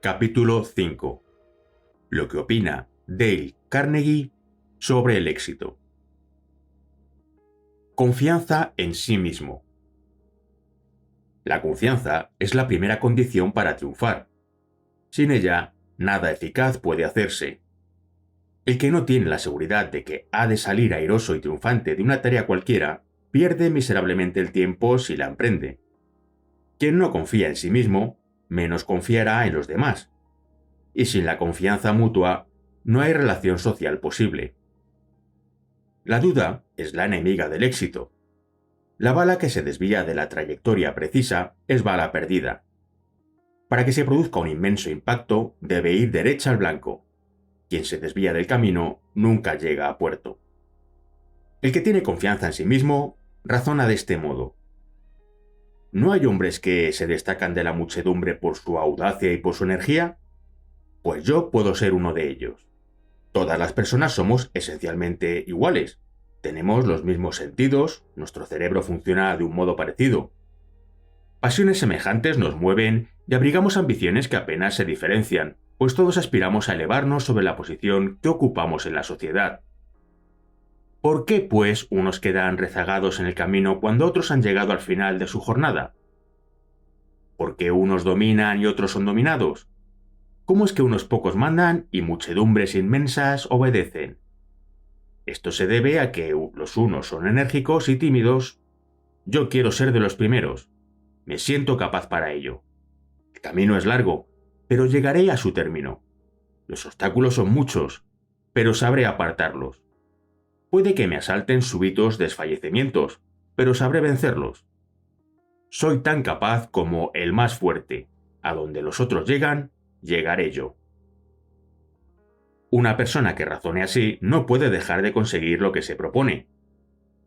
Capítulo 5. Lo que opina Dale Carnegie sobre el éxito. Confianza en sí mismo. La confianza es la primera condición para triunfar. Sin ella, nada eficaz puede hacerse. El que no tiene la seguridad de que ha de salir airoso y triunfante de una tarea cualquiera, pierde miserablemente el tiempo si la emprende. Quien no confía en sí mismo, menos confiará en los demás. Y sin la confianza mutua, no hay relación social posible. La duda es la enemiga del éxito. La bala que se desvía de la trayectoria precisa es bala perdida. Para que se produzca un inmenso impacto, debe ir derecha al blanco. Quien se desvía del camino nunca llega a puerto. El que tiene confianza en sí mismo razona de este modo. ¿No hay hombres que se destacan de la muchedumbre por su audacia y por su energía? Pues yo puedo ser uno de ellos. Todas las personas somos esencialmente iguales. Tenemos los mismos sentidos, nuestro cerebro funciona de un modo parecido. Pasiones semejantes nos mueven y abrigamos ambiciones que apenas se diferencian, pues todos aspiramos a elevarnos sobre la posición que ocupamos en la sociedad. ¿Por qué, pues, unos quedan rezagados en el camino cuando otros han llegado al final de su jornada? ¿Por qué unos dominan y otros son dominados? ¿Cómo es que unos pocos mandan y muchedumbres inmensas obedecen? Esto se debe a que los unos son enérgicos y tímidos. Yo quiero ser de los primeros. Me siento capaz para ello. El camino es largo, pero llegaré a su término. Los obstáculos son muchos, pero sabré apartarlos. Puede que me asalten súbitos desfallecimientos, pero sabré vencerlos. Soy tan capaz como el más fuerte. A donde los otros llegan, llegaré yo. Una persona que razone así no puede dejar de conseguir lo que se propone.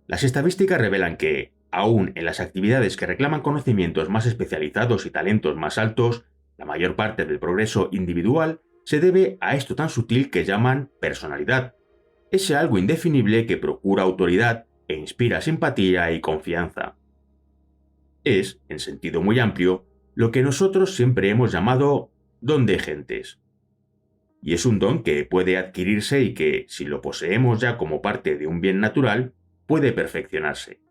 Las estadísticas revelan que, aun en las actividades que reclaman conocimientos más especializados y talentos más altos, la mayor parte del progreso individual se debe a esto tan sutil que llaman personalidad, ese algo indefinible que procura autoridad e inspira simpatía y confianza. Es, en sentido muy amplio, lo que nosotros siempre hemos llamado don de gentes. Y es un don que puede adquirirse y que, si lo poseemos ya como parte de un bien natural, puede perfeccionarse.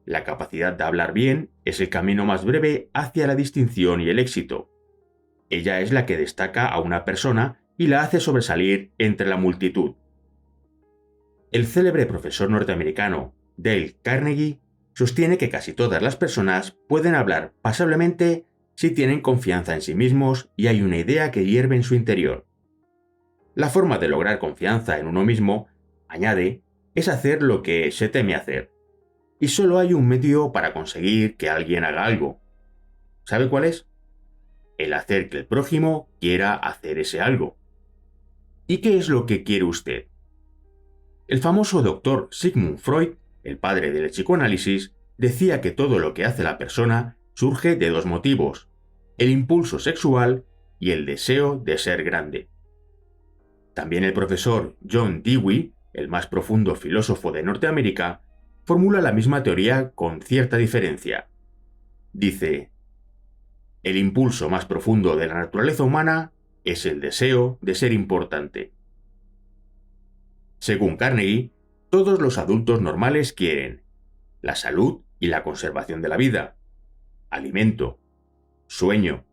La capacidad de hablar bien es el camino más breve hacia la distinción y el éxito. Ella es la que destaca a una persona y la hace sobresalir entre la multitud. El célebre profesor norteamericano Dale Carnegie sostiene que casi todas las personas pueden hablar pasablemente si tienen confianza en sí mismos y hay una idea que hierve en su interior. La forma de lograr confianza en uno mismo, añade, es hacer lo que se teme hacer. Y solo hay un medio para conseguir que alguien haga algo. ¿Sabe cuál es? El hacer que el prójimo quiera hacer ese algo. ¿Y qué es lo que quiere usted? El famoso doctor Sigmund Freud, el padre del psicoanálisis, decía que todo lo que hace la persona surge de dos motivos: el impulso sexual y el deseo de ser grande. También el profesor John Dewey, el más profundo filósofo de Norteamérica, formula la misma teoría con cierta diferencia. Dice: el impulso más profundo de la naturaleza humana es el deseo de ser importante. Según Carnegie, todos los adultos normales quieren la salud y la conservación de la vida, alimento, sueño,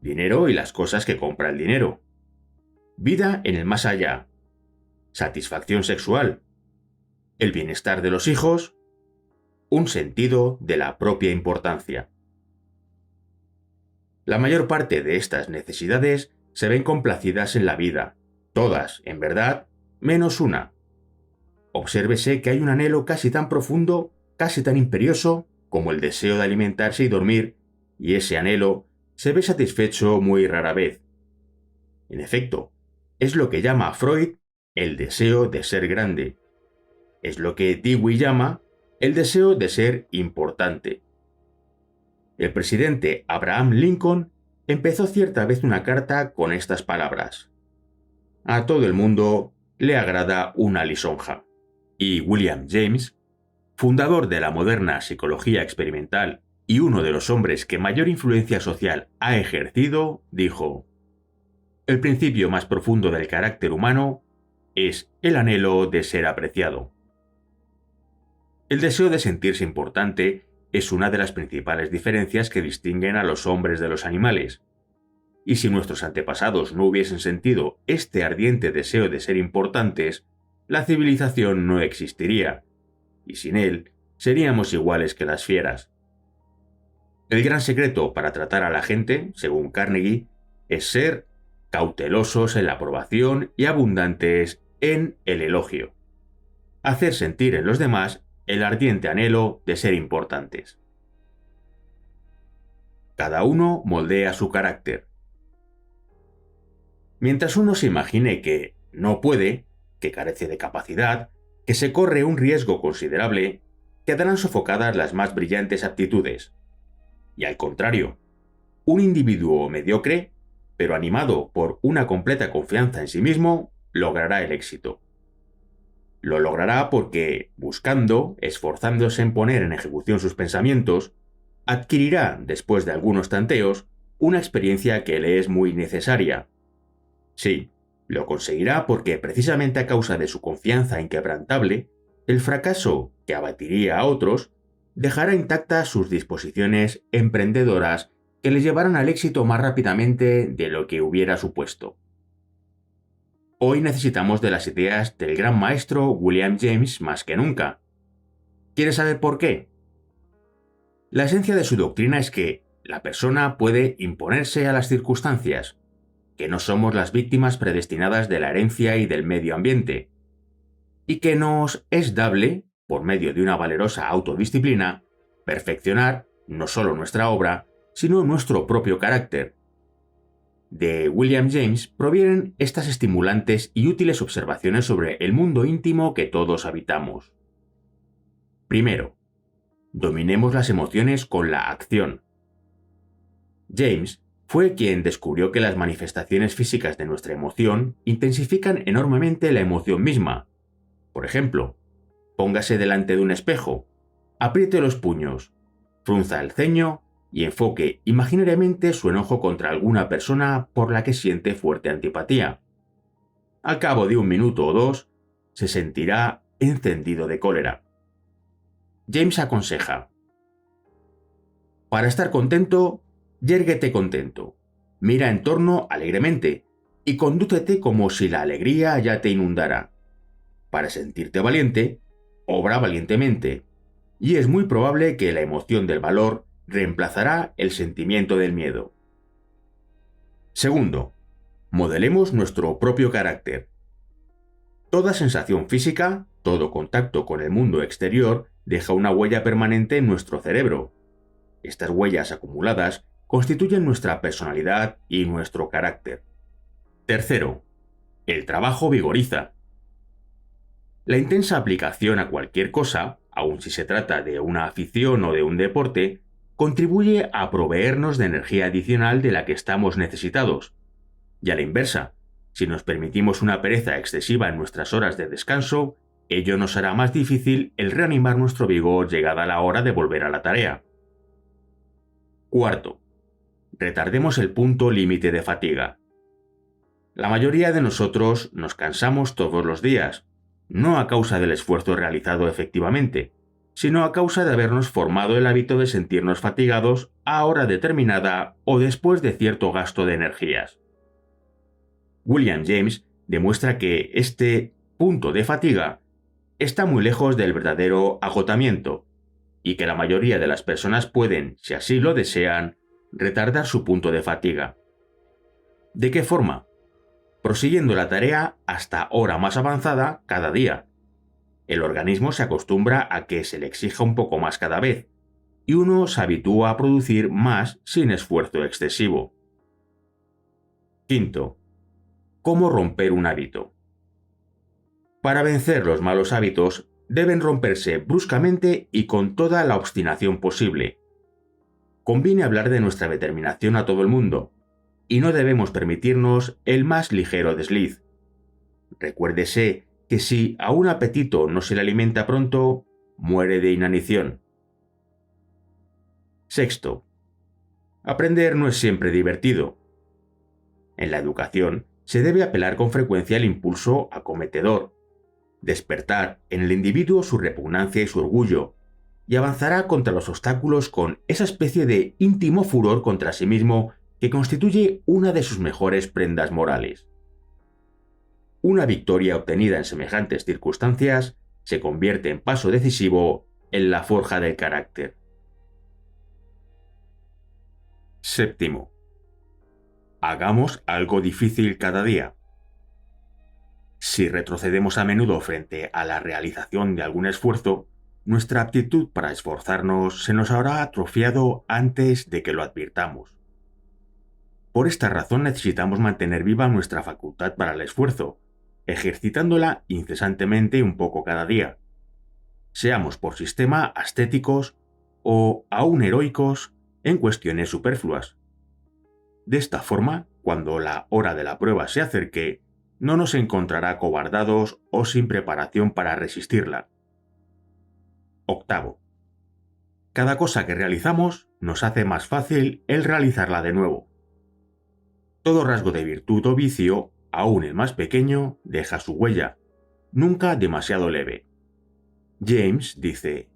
dinero y las cosas que compra el dinero, vida en el más allá, satisfacción sexual, el bienestar de los hijos, un sentido de la propia importancia. La mayor parte de estas necesidades se ven complacidas en la vida, todas, en verdad, menos una. Obsérvese que hay un anhelo casi tan profundo, casi tan imperioso, como el deseo de alimentarse y dormir, y ese anhelo se ve satisfecho muy rara vez. En efecto, es lo que llama Freud el deseo de ser grande. Es lo que Dewey llama el deseo de ser importante. El presidente Abraham Lincoln empezó cierta vez una carta con estas palabras: a todo el mundo le agrada una lisonja. Y William James, fundador de la moderna psicología experimental y uno de los hombres que mayor influencia social ha ejercido, dijo: «El principio más profundo del carácter humano es el anhelo de ser apreciado». El deseo de sentirse importante es una de las principales diferencias que distinguen a los hombres de los animales. Y si nuestros antepasados no hubiesen sentido este ardiente deseo de ser importantes, la civilización no existiría, y sin él seríamos iguales que las fieras. El gran secreto para tratar a la gente, según Carnegie, es ser cautelosos en la aprobación y abundantes en el elogio. Hacer sentir en los demás el ardiente anhelo de ser importantes. Cada uno moldea su carácter. Mientras uno se imagine que no puede, que carece de capacidad, que se corre un riesgo considerable, quedarán sofocadas las más brillantes aptitudes. Y al contrario, un individuo mediocre, pero animado por una completa confianza en sí mismo, logrará el éxito. Lo logrará porque, buscando, esforzándose en poner en ejecución sus pensamientos, adquirirá, después de algunos tanteos, una experiencia que le es muy necesaria. Sí, lo conseguirá porque, precisamente a causa de su confianza inquebrantable, el fracaso, que abatiría a otros, dejará intactas sus disposiciones emprendedoras que le llevarán al éxito más rápidamente de lo que hubiera supuesto. Hoy necesitamos de las ideas del gran maestro William James más que nunca. ¿Quieres saber por qué? La esencia de su doctrina es que la persona puede imponerse a las circunstancias, que no somos las víctimas predestinadas de la herencia y del medio ambiente, y que nos es dable, por medio de una valerosa autodisciplina, perfeccionar no solo nuestra obra, sino nuestro propio carácter. De William James provienen estas estimulantes y útiles observaciones sobre el mundo íntimo que todos habitamos. Primero, dominemos las emociones con la acción. James fue quien descubrió que las manifestaciones físicas de nuestra emoción intensifican enormemente la emoción misma. Por ejemplo, póngase delante de un espejo, apriete los puños, frunza el ceño y enfoque imaginariamente su enojo contra alguna persona por la que siente fuerte antipatía. Al cabo de 1 minuto o 2, se sentirá encendido de cólera. James aconseja: para estar contento, yérguete contento, mira en torno alegremente y condúcete como si la alegría ya te inundara. Para sentirte valiente, obra valientemente, y es muy probable que la emoción del valor reemplazará el sentimiento del miedo. Segundo, modelemos nuestro propio carácter. Toda sensación física, todo contacto con el mundo exterior deja una huella permanente en nuestro cerebro. Estas huellas acumuladas constituyen nuestra personalidad y nuestro carácter. Tercero, el trabajo vigoriza. La intensa aplicación a cualquier cosa, aun si se trata de una afición o de un deporte, contribuye a proveernos de energía adicional de la que estamos necesitados. Y a la inversa, si nos permitimos una pereza excesiva en nuestras horas de descanso, ello nos hará más difícil el reanimar nuestro vigor llegada la hora de volver a la tarea. Cuarto, retardemos el punto límite de fatiga. La mayoría de nosotros nos cansamos todos los días, no a causa del esfuerzo realizado efectivamente, sino a causa de habernos formado el hábito de sentirnos fatigados a hora determinada o después de cierto gasto de energías. William James demuestra que este punto de fatiga está muy lejos del verdadero agotamiento y que la mayoría de las personas pueden, si así lo desean, retardar su punto de fatiga. ¿De qué forma? Prosiguiendo la tarea hasta hora más avanzada cada día. El organismo se acostumbra a que se le exija un poco más cada vez, y uno se habitúa a producir más sin esfuerzo excesivo. Quinto, ¿cómo romper un hábito? Para vencer los malos hábitos, deben romperse bruscamente y con toda la obstinación posible. Conviene hablar de nuestra determinación a todo el mundo, y no debemos permitirnos el más ligero desliz. Recuérdese que si a un apetito no se le alimenta pronto, muere de inanición. Sexto, aprender no es siempre divertido. En la educación se debe apelar con frecuencia al impulso acometedor, despertar en el individuo su repugnancia y su orgullo, y avanzará contra los obstáculos con esa especie de íntimo furor contra sí mismo que constituye una de sus mejores prendas morales. Una victoria obtenida en semejantes circunstancias se convierte en paso decisivo en la forja del carácter. Séptimo, hagamos algo difícil cada día. Si retrocedemos a menudo frente a la realización de algún esfuerzo, nuestra aptitud para esforzarnos se nos habrá atrofiado antes de que lo advirtamos. Por esta razón necesitamos mantener viva nuestra facultad para el esfuerzo, ejercitándola incesantemente un poco cada día. Seamos por sistema ascéticos o aún heroicos en cuestiones superfluas. De esta forma, cuando la hora de la prueba se acerque, no nos encontrará cobardados o sin preparación para resistirla. Octavo, cada cosa que realizamos nos hace más fácil el realizarla de nuevo. Todo rasgo de virtud o vicio, aun el más pequeño, deja su huella, nunca demasiado leve. James dice: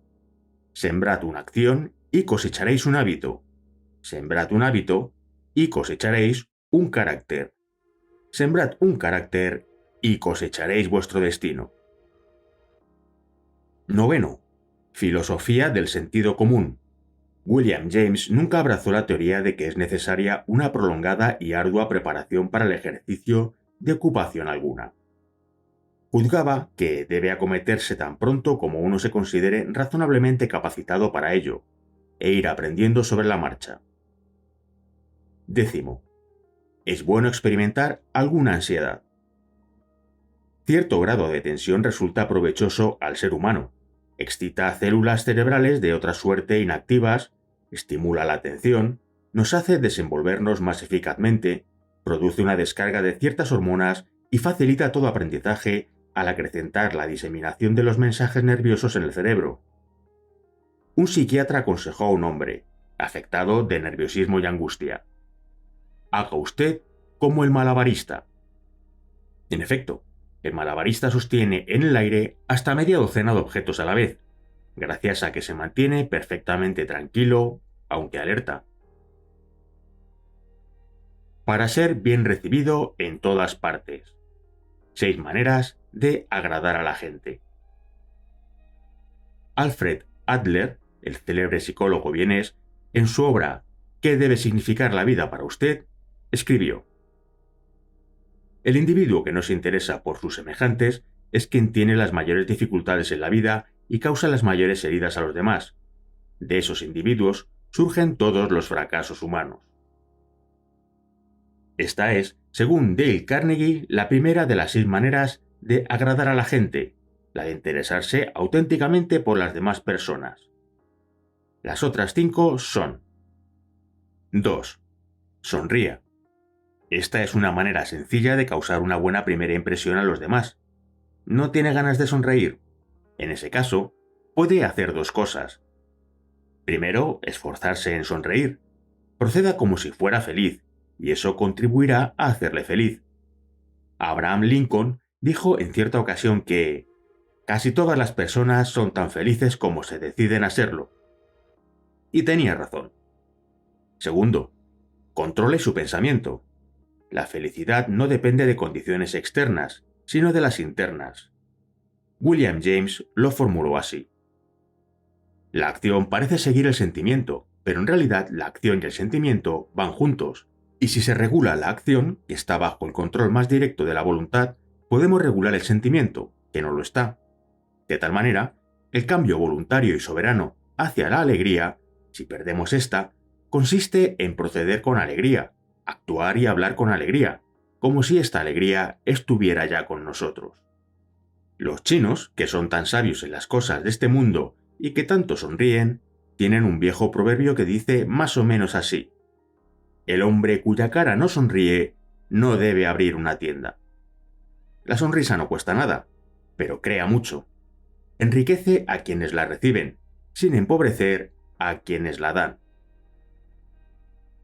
sembrad una acción y cosecharéis un hábito. Sembrad un hábito y cosecharéis un carácter. Sembrad un carácter y cosecharéis vuestro destino. Noveno, filosofía del sentido común. William James nunca abrazó la teoría de que es necesaria una prolongada y ardua preparación para el ejercicio de ocupación alguna. Juzgaba que debe acometerse tan pronto como uno se considere razonablemente capacitado para ello, e ir aprendiendo sobre la marcha. Décimo, es bueno experimentar alguna ansiedad. Cierto grado de tensión resulta provechoso al ser humano, excita células cerebrales de otra suerte inactivas, estimula la atención, nos hace desenvolvernos más eficazmente, produce una descarga de ciertas hormonas y facilita todo aprendizaje al acrecentar la diseminación de los mensajes nerviosos en el cerebro. Un psiquiatra aconsejó a un hombre, afectado de nerviosismo y angustia: haga usted como el malabarista. En efecto, el malabarista sostiene en el aire hasta media docena de objetos a la vez, gracias a que se mantiene perfectamente tranquilo, aunque alerta. Para ser bien recibido en todas partes. 6 maneras de agradar a la gente. Alfred Adler, el célebre psicólogo vienés, en su obra ¿Qué debe significar la vida para usted?, escribió: el individuo que no se interesa por sus semejantes es quien tiene las mayores dificultades en la vida y causa las mayores heridas a los demás. De esos individuos surgen todos los fracasos humanos. Esta es, según Dale Carnegie, la primera de las 6 maneras de agradar a la gente, la de interesarse auténticamente por las demás personas. Las otras 5 son: 2. Sonría. Esta es una manera sencilla de causar una buena primera impresión a los demás. ¿No tiene ganas de sonreír? En ese caso, puede hacer 2 cosas. Primero, esforzarse en sonreír. Proceda como si fuera feliz, y eso contribuirá a hacerle feliz. Abraham Lincoln dijo en cierta ocasión que casi todas las personas son tan felices como se deciden a serlo. Y tenía razón. Segundo, controle su pensamiento. La felicidad no depende de condiciones externas, sino de las internas. William James lo formuló así: la acción parece seguir el sentimiento, pero en realidad la acción y el sentimiento van juntos, y si se regula la acción, que está bajo el control más directo de la voluntad, podemos regular el sentimiento, que no lo está. De tal manera, el cambio voluntario y soberano hacia la alegría, si perdemos esta, consiste en proceder con alegría, actuar y hablar con alegría, como si esta alegría estuviera ya con nosotros. Los chinos, que son tan sabios en las cosas de este mundo y que tanto sonríen, tienen un viejo proverbio que dice más o menos así: el hombre cuya cara no sonríe no debe abrir una tienda. La sonrisa no cuesta nada, pero crea mucho. Enriquece a quienes la reciben, sin empobrecer a quienes la dan.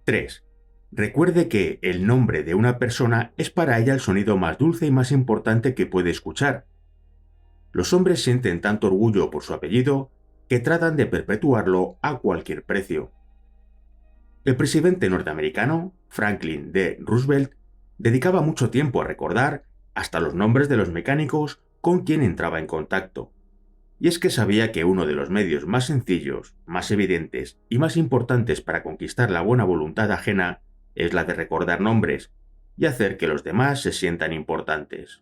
3. Recuerde que el nombre de una persona es para ella el sonido más dulce y más importante que puede escuchar. Los hombres sienten tanto orgullo por su apellido que tratan de perpetuarlo a cualquier precio. El presidente norteamericano, Franklin D. Roosevelt, dedicaba mucho tiempo a recordar hasta los nombres de los mecánicos con quien entraba en contacto. Y es que sabía que uno de los medios más sencillos, más evidentes y más importantes para conquistar la buena voluntad ajena es la de recordar nombres y hacer que los demás se sientan importantes.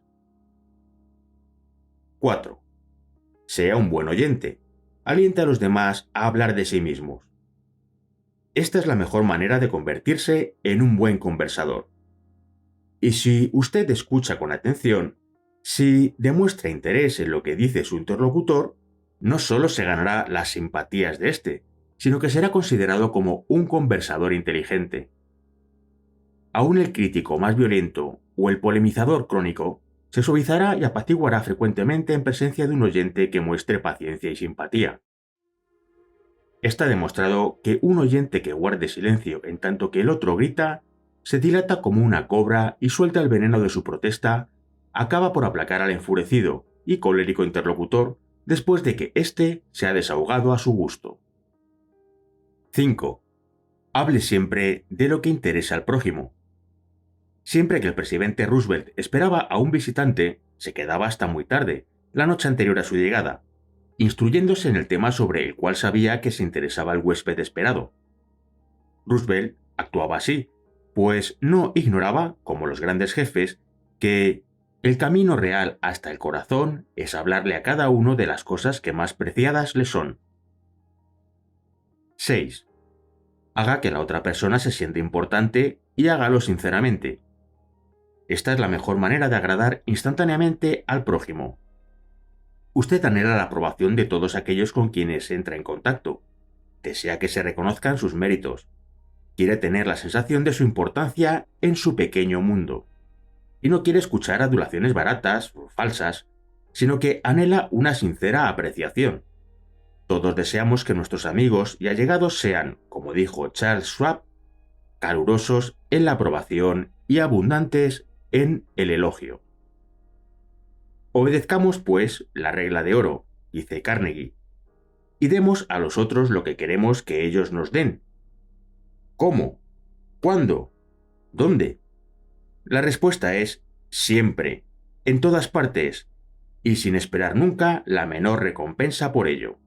4. Sea un buen oyente. Aliente a los demás a hablar de sí mismos. Esta es la mejor manera de convertirse en un buen conversador. Y si usted escucha con atención, si demuestra interés en lo que dice su interlocutor, no solo se ganará las simpatías de éste, sino que será considerado como un conversador inteligente. Aún el crítico más violento o el polemizador crónico se suavizará y apaciguará frecuentemente en presencia de un oyente que muestre paciencia y simpatía. Está demostrado que un oyente que guarde silencio en tanto que el otro grita, se dilata como una cobra y suelta el veneno de su protesta, acaba por aplacar al enfurecido y colérico interlocutor después de que éste se ha desahogado a su gusto. 5. Hable siempre de lo que interesa al prójimo. Siempre que el presidente Roosevelt esperaba a un visitante, se quedaba hasta muy tarde, la noche anterior a su llegada, instruyéndose en el tema sobre el cual sabía que se interesaba el huésped esperado. Roosevelt actuaba así, pues no ignoraba, como los grandes jefes, que el camino real hasta el corazón es hablarle a cada uno de las cosas que más preciadas le son. 6. Haga que la otra persona se sienta importante y hágalo sinceramente. Esta es la mejor manera de agradar instantáneamente al prójimo. Usted anhela la aprobación de todos aquellos con quienes entra en contacto. Desea que se reconozcan sus méritos. Quiere tener la sensación de su importancia en su pequeño mundo. Y no quiere escuchar adulaciones baratas o falsas, sino que anhela una sincera apreciación. Todos deseamos que nuestros amigos y allegados sean, como dijo Charles Schwab, calurosos en la aprobación y abundantes en el elogio. Obedezcamos, pues, la regla de oro, dice Carnegie, y demos a los otros lo que queremos que ellos nos den. ¿Cómo? ¿Cuándo? ¿Dónde? La respuesta es siempre, en todas partes, y sin esperar nunca la menor recompensa por ello.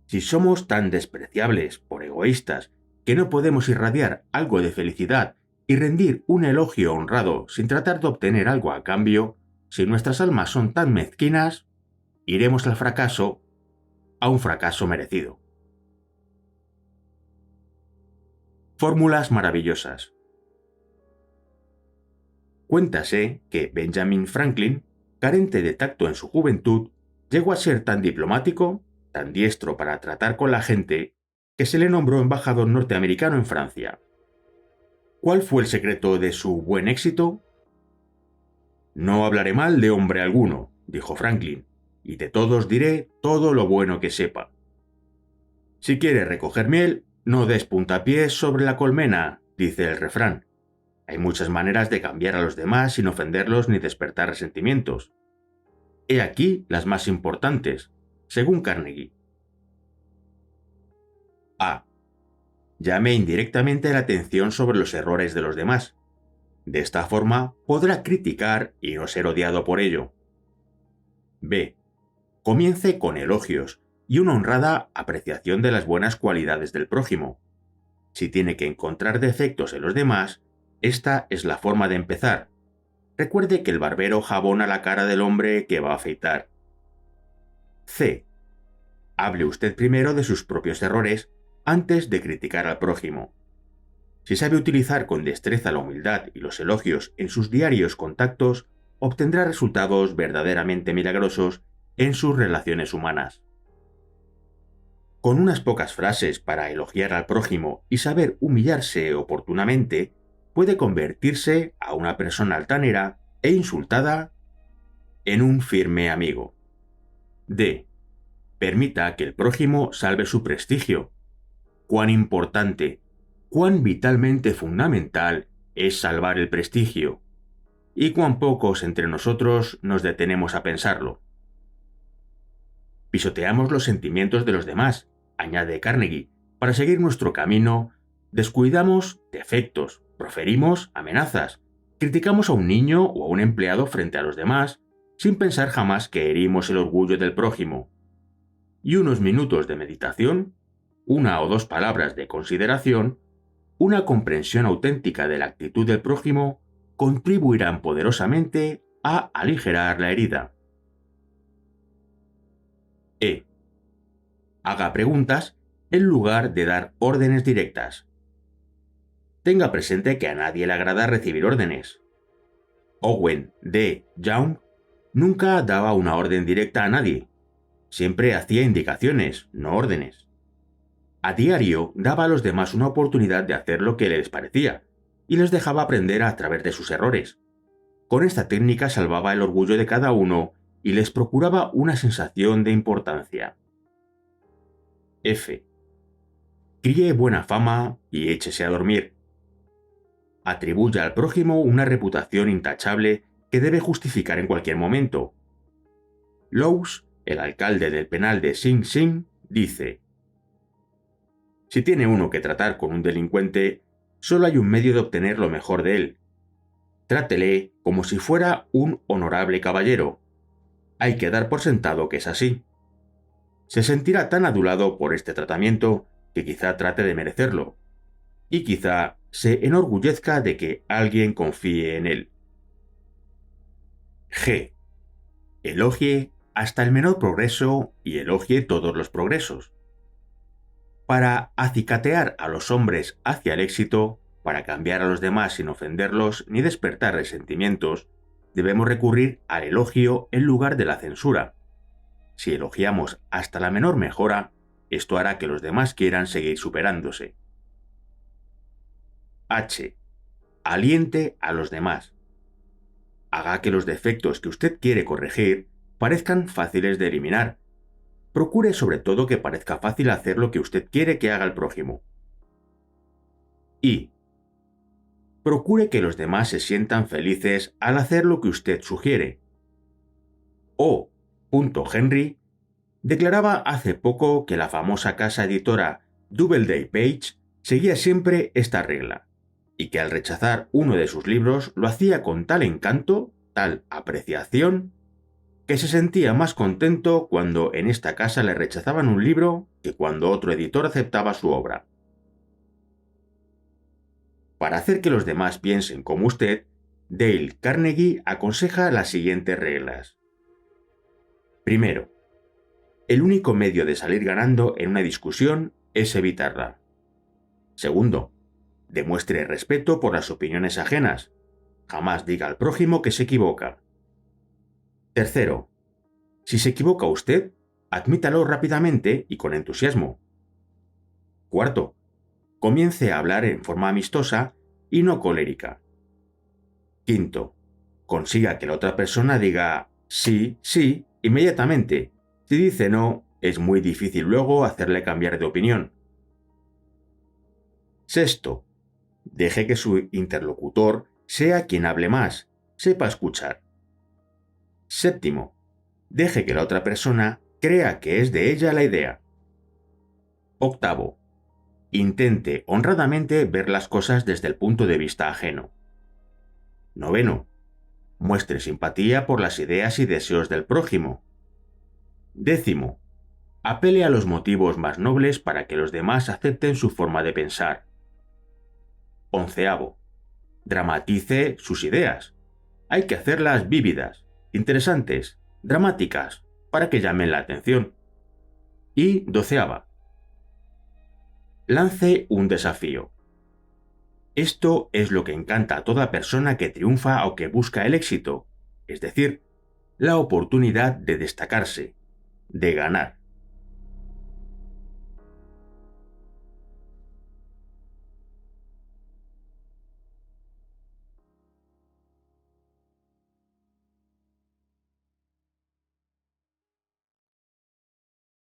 Si somos tan despreciables por egoístas que no podemos irradiar algo de felicidad y rendir un elogio honrado sin tratar de obtener algo a cambio, si nuestras almas son tan mezquinas, iremos al fracaso, a un fracaso merecido. Fórmulas maravillosas. Cuéntase que Benjamin Franklin, carente de tacto en su juventud, llegó a ser tan diplomático, tan diestro para tratar con la gente, que se le nombró embajador norteamericano en Francia. ¿Cuál fue el secreto de su buen éxito? No hablaré mal de hombre alguno, dijo Franklin, y de todos diré todo lo bueno que sepa. Si quieres recoger miel, no des puntapiés sobre la colmena, dice el refrán. Hay muchas maneras de cambiar a los demás sin ofenderlos ni despertar resentimientos. He aquí las más importantes, según Carnegie. A. Llame indirectamente la atención sobre los errores de los demás. De esta forma podrá criticar y no ser odiado por ello. B. Comience con elogios y una honrada apreciación de las buenas cualidades del prójimo. Si tiene que encontrar defectos en los demás, esta es la forma de empezar. Recuerde que el barbero jabona la cara del hombre que va a afeitar. C. Hable usted primero de sus propios errores antes de criticar al prójimo. Si sabe utilizar con destreza la humildad y los elogios en sus diarios contactos, obtendrá resultados verdaderamente milagrosos en sus relaciones humanas. Con unas pocas frases para elogiar al prójimo y saber humillarse oportunamente, puede convertirse a una persona altanera e insultada en un firme amigo. D. Permita que el prójimo salve su prestigio. Cuán importante, cuán vitalmente fundamental es salvar el prestigio, y cuán pocos entre nosotros nos detenemos a pensarlo. Pisoteamos los sentimientos de los demás, añade Carnegie, para seguir nuestro camino, descuidamos defectos, proferimos amenazas, criticamos a un niño o a un empleado frente a los demás, sin pensar jamás que herimos el orgullo del prójimo. Y unos minutos de meditación, una o dos palabras de consideración, una comprensión auténtica de la actitud del prójimo contribuirán poderosamente a aligerar la herida. E. Haga preguntas en lugar de dar órdenes directas. Tenga presente que a nadie le agrada recibir órdenes. Owen D. Young nunca daba una orden directa a nadie. Siempre hacía indicaciones, no órdenes. A diario daba a los demás una oportunidad de hacer lo que les parecía, y les dejaba aprender a través de sus errores. Con esta técnica salvaba el orgullo de cada uno y les procuraba una sensación de importancia. F. Críe buena fama y échese a dormir. Atribuya al prójimo una reputación intachable que debe justificar en cualquier momento. Lowes, el alcalde del penal de Sing Sing, dice: si tiene uno que tratar con un delincuente, solo hay un medio de obtener lo mejor de él. Trátele como si fuera un honorable caballero. Hay que dar por sentado que es así. Se sentirá tan adulado por este tratamiento que quizá trate de merecerlo, y quizá se enorgullezca de que alguien confíe en él. G. Elogie hasta el menor progreso y elogie todos los progresos. Para acicatear a los hombres hacia el éxito, para cambiar a los demás sin ofenderlos ni despertar resentimientos, debemos recurrir al elogio en lugar de la censura. Si elogiamos hasta la menor mejora, esto hará que los demás quieran seguir superándose. H. Aliente a los demás. Haga que los defectos que usted quiere corregir parezcan fáciles de eliminar. Procure sobre todo que parezca fácil hacer lo que usted quiere que haga el prójimo. Y. Procure que los demás se sientan felices al hacer lo que usted sugiere. O. Henry declaraba hace poco que la famosa casa editora Doubleday Page seguía siempre esta regla, y que al rechazar uno de sus libros lo hacía con tal encanto, tal apreciación, que se sentía más contento cuando en esta casa le rechazaban un libro que cuando otro editor aceptaba su obra. Para hacer que los demás piensen como usted, Dale Carnegie aconseja las siguientes reglas. Primero, el único medio de salir ganando en una discusión es evitarla. Segundo, demuestre respeto por las opiniones ajenas. Jamás diga al prójimo que se equivoca. Tercero, si se equivoca usted, admítalo rápidamente y con entusiasmo. Cuarto, comience a hablar en forma amistosa y no colérica. Quinto, consiga que la otra persona diga sí, sí, inmediatamente. Si dice no, es muy difícil luego hacerle cambiar de opinión. Sexto, deje que su interlocutor sea quien hable más, sepa escuchar. Séptimo, deje que la otra persona crea que es de ella la idea. Octavo, intente honradamente ver las cosas desde el punto de vista ajeno. Noveno, muestre simpatía por las ideas y deseos del prójimo. Décimo, apele a los motivos más nobles para que los demás acepten su forma de pensar. Onceavo, dramatice sus ideas. Hay que hacerlas vívidas, interesantes, dramáticas, para que llamen la atención. Y doceava, lance un desafío. Esto es lo que encanta a toda persona que triunfa o que busca el éxito, es decir, la oportunidad de destacarse, de ganar.